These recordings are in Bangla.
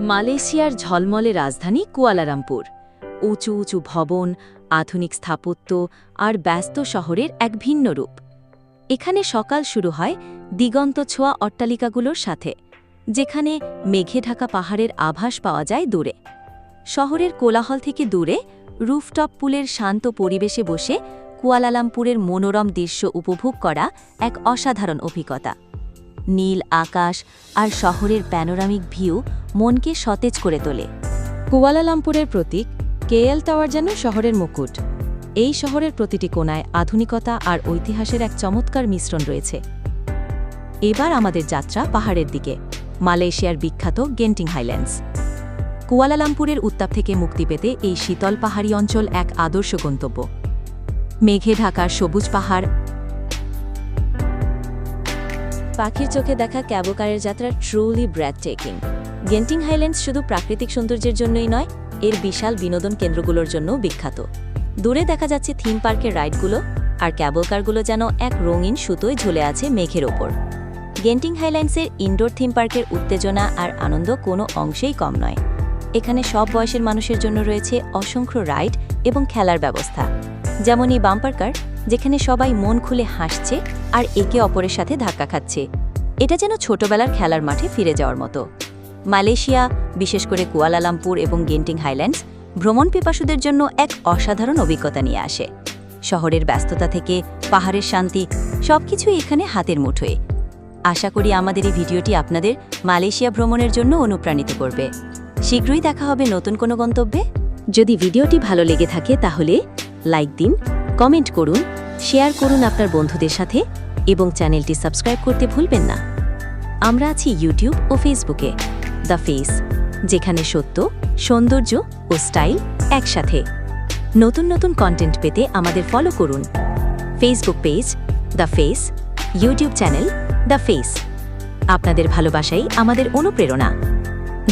মালয়েশিয়ার ঝলমলে রাজধানী কুয়ালালামপুর। উঁচু উঁচু ভবন, আধুনিক স্থাপত্য আর ব্যস্ত শহরের এক ভিন্ন রূপ। এখানে সকাল শুরু হয় দিগন্ত ছোঁয়া অট্টালিকাগুলোর সাথে, যেখানে মেঘে ঢাকা পাহাড়ের আভাস পাওয়া যায় দূরে। শহরের কোলাহল থেকে দূরে রুফটপ পুলের শান্ত পরিবেশে বসে কুয়ালালামপুরের মনোরম দৃশ্য উপভোগ করা এক অসাধারণ অভিজ্ঞতা। নীল আকাশ আর শহরের প্যানোরামিক ভিউ মনকে সতেজ করে তোলে। কুয়ালালামপুরের প্রতীক কেএল টাওয়ার যেন শহরের মুকুট। এই শহরের প্রতিটি কোণায় আধুনিকতা আর ঐতিহাসের এক চমৎকার মিশ্রণ রয়েছে। এবার আমাদের যাত্রা পাহাড়ের দিকে, মালয়েশিয়ার বিখ্যাত গেন্টিং হাইল্যান্ডস। কুয়ালালামপুরের উত্তাপ থেকে মুক্তি পেতে এই শীতল পাহাড়ি অঞ্চল এক আদর্শ গন্তব্য। মেঘে ঢাকার সবুজ পাহাড়, পাখির চোখে দেখা ক্যাবোকারের যাত্রা ট্রুলি ব্রেথটেকিং। গেন্টিং হাইল্যান্ডস শুধু প্রাকৃতিক সৌন্দর্যের জন্যই নয়, এর বিশাল বিনোদন কেন্দ্রগুলোর জন্যও বিখ্যাত। দূরে দেখা যাচ্ছে থিম পার্কের রাইডগুলো, আর ক্যাবোকারগুলো যেন এক রঙিন সুতোয় ঝুলে আছে মেঘের ওপর। গেন্টিং হাইল্যান্ডসের ইনডোর থিম পার্কের উত্তেজনা আর আনন্দ কোনো অংশেই কম নয়। এখানে সব বয়সের মানুষের জন্য রয়েছে অসংখ্য রাইড এবং খেলার ব্যবস্থা, যেমন এই বাম্পার কার, যেখানে সবাই মন খুলে হাসছে আর একে অপরের সাথে ধাক্কা খাচ্ছে। এটা যেন ছোটবেলার খেলার মাঠে ফিরে যাওয়ার মতো। মালয়েশিয়া, বিশেষ করে কুয়ালালামপুর এবং গেন্টিং হাইল্যান্ডস, ভ্রমণ পিপাসুদের জন্য এক অসাধারণ অভিজ্ঞতা নিয়ে আসে। শহরের ব্যস্ততা থেকে পাহাড়ের শান্তি, সবকিছুই এখানে হাতের মুঠোয়। আশা করি আমাদের এই ভিডিওটি আপনাদের মালয়েশিয়া ভ্রমণের জন্য অনুপ্রাণিত করবে। শীঘ্রই দেখা হবে নতুন কোনো গন্তব্যে। যদি ভিডিওটি ভালো লেগে থাকে তাহলে লাইক দিন, কমেন্ট করুন, শেয়ার করুন আপনার বন্ধুদের সাথে এবং চ্যানেলটি সাবস্ক্রাইব করতে ভুলবেন না। আমরা আছি ইউটিউব ও ফেসবুকে, দ্য ফেস, যেখানে সত্য, সৌন্দর্য ও স্টাইল একসাথে। নতুন নতুন কন্টেন্ট পেতে আমাদের ফলো করুন। Facebook page the face, YouTube channel the face. আপনাদের ভালোবাসাই আমাদের অনুপ্রেরণা।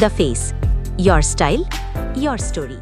The face, your style, your story.